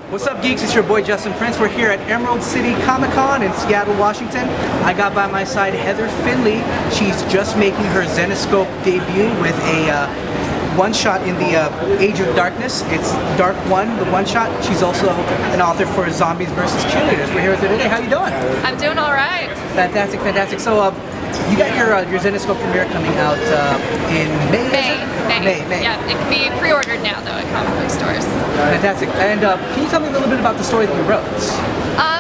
What's up, geeks? It's your boy Justin Prince. We're here at Emerald City Comic Con in Seattle, Washington. I got by my side Heather Finley. She's just making her Zenescope debut with a one-shot in the Age of Darkness. It's Dark One, the one-shot. She's also an author for Zombies vs. Cheerleaders. We're here with her today. How you doing? I'm doing all right. Fantastic, fantastic. So, you got your Zenescope premiere coming out in May. May. Yeah, it can be pre-ordered now though at comic book stores. Fantastic. And can you tell me a little bit about the story that you wrote?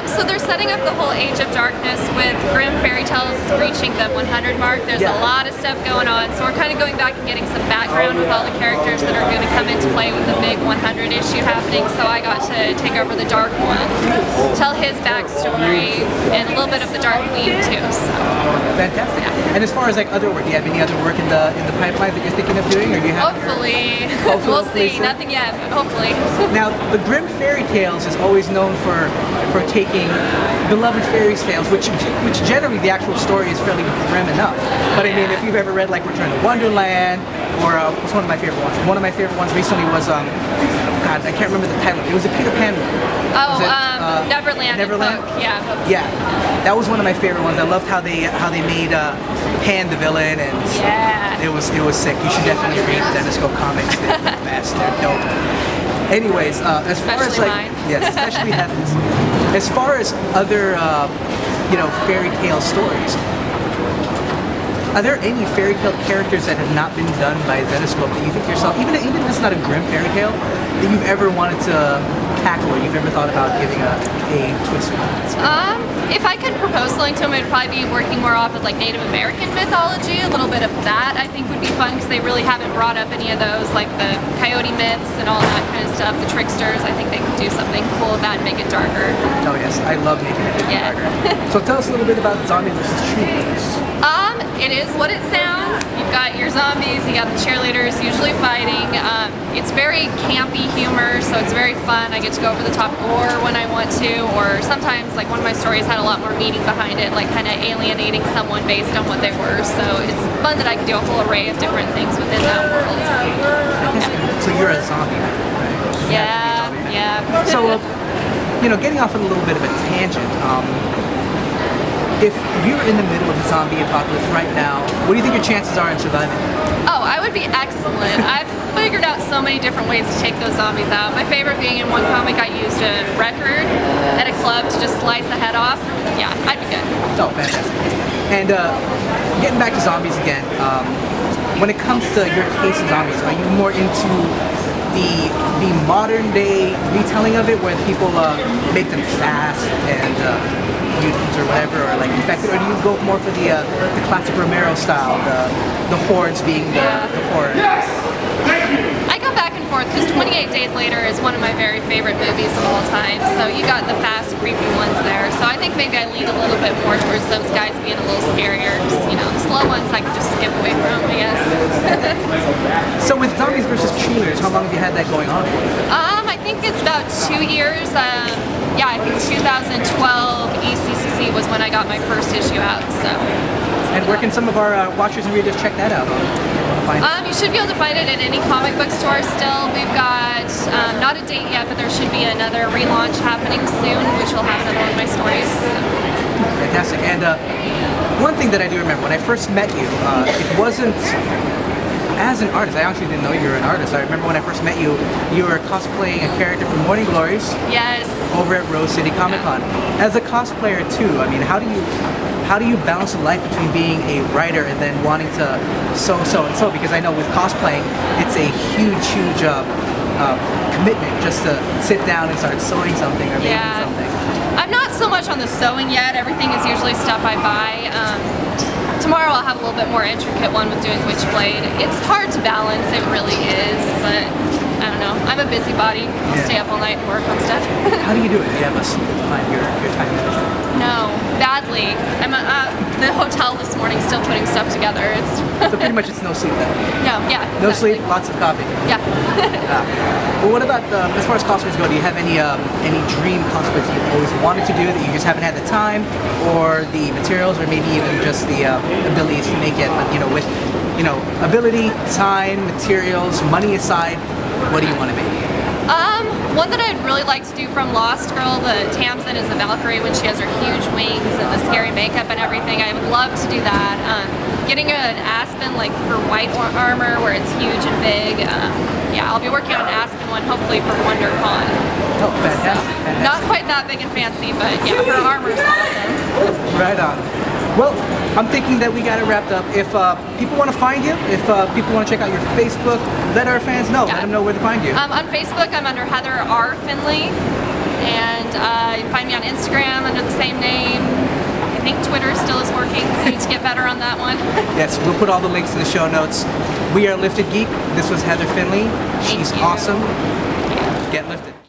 So they're setting up the whole Age of Darkness with grim fairy tales reaching the 100 mark. There's a lot of stuff going on, so we're kind of going back and getting some background with all the characters that are going to come into play with the big 100 issue happening. So I got to take over the Dark One, tell his backstory, and a little bit of the Dark Queen too. So. Fantastic. Yeah. And as far as like other work, do you have any other work in the pipeline that you're thinking of doing, or do you have? Hopefully, we'll see. Nothing yet, but hopefully. Now, the grim fairy tales is always known for taking beloved fairy tales, which generally the actual story is fairly grim enough. But I mean, if you've ever read like Return to Wonderland, or what's one of my favorite ones? One of my favorite ones recently was God, I can't remember the title. It was a Peter Pan one. Oh, Neverland. Neverland. Yeah. That was one of my favorite ones. I loved how they made Pan the villain, and it was sick. You should definitely read Zenescope comics. They're the best. They're dope. Anyways, as far as like mine. yes, especially Heather's. As far as other fairy tale stories, are there any fairy tale characters that have not been done by Zenescope that you think yourself, even if it's not a grim fairy tale, that you've ever wanted to tackle, or you've ever thought about giving a twist on it? If I could propose something to him, it'd probably be working more off of like Native American mythology. A little bit of that I think would be fun, because they really haven't brought up any of those, like the coyote myths and all that kind of stuff, the tricksters. I think they could do something cool with that and make it darker. Oh yes, I love making it darker. So tell us a little bit about Zombies vs. Cheerleaders. It is what it sounds. You've got your zombies, you got the cheerleaders usually fighting. It's very campy humor, so it's very fun. I get to go over the top gore when I want to, or sometimes like one of my stories had a lot more meaning behind it, like kind of alienating someone based on what they were. So it's fun that I can do a whole array of different things within that world. So you're a zombie, right? Yeah. So, getting off on a little bit of a tangent, if we were in the middle of a zombie apocalypse right now, what do you think your chances are in surviving? Oh, I would be excellent. I've figured out so many different ways to take those zombies out. My favorite being in one comic, I used a record at a club to just slice the head off. Yeah, I'd be good. Oh, fantastic. And getting back to zombies again, when it comes to your taste in zombies, are you more into the modern day retelling of it, where people make them fast and mutants or whatever, or like infected, or do you go more for the classic Romero style, the hordes being the horror? I go back and forth, because 28 Days Later is one of my very favorite movies of all time, so you got the fast, creepy ones there. So I think maybe I lean a little bit more towards those guys being a little scarier, because, the slow ones I can just skip away from, I guess. So with Zombies vs. Cheerleaders, how long have you had that going on for? I think it's about 2 years. I think 2012 ECCC was when I got my first issue out. So. And where can some of our watchers and readers check that out? You should be able to find it at any comic book store still. We've got, not a date yet, but there should be another relaunch happening soon, which will have another one of my stories. Fantastic. And one thing that I do remember, when I first met you, it wasn't as an artist. I actually didn't know you were an artist. I remember when I first met you, you were cosplaying a character from Morning Glories. Yes. Over at Rose City Comic Con. As a cosplayer too, I mean, how do you balance the life between being a writer and then wanting to so? Because I know with cosplaying, it's a huge commitment just to sit down and start sewing something or making something. I'm not so much on the sewing yet. Everything is usually stuff I buy. Tomorrow I'll have a little bit more intricate one with doing Witchblade. It's hard to balance, it really is, but I don't know. I'm a busybody. I'll stay up all night and work on stuff. How do you do it? Do you have a time your time management? No, badly. I'm at the hotel this morning still putting stuff together. So pretty much it's no sleep then? No, yeah. No sleep, lots of coffee. Yeah. Well, what about, as far as cosplays go, do you have any dream cosplays that you've always wanted to do that you just haven't had the time, or the materials, or maybe even just the abilities to make it, but with ability, time, materials, money aside, what do you want to make? One that I'd really like to do from Lost Girl, the Tamsin is the Valkyrie when she has her huge wings and the scary makeup and everything. I would love to do that. Getting an Aspen, like her white armor where it's huge and big. Yeah, I'll be working on an Aspen one hopefully for WonderCon. Oh, fantastic. Not quite that big and fancy, but yeah, her armor is awesome. Right on. Well, I'm thinking that we got it wrapped up. If people want to find you, if people want to check out your Facebook, let our fans know. Yeah. Let them know where to find you. On Facebook, I'm under Heather R. Finley, and you can find me on Instagram under the same name. I think Twitter still is working. I need to get better on that one. Yes, we'll put all the links in the show notes. We are Lifted Geek. This was Heather Finley. She's you. awesome. Get lifted.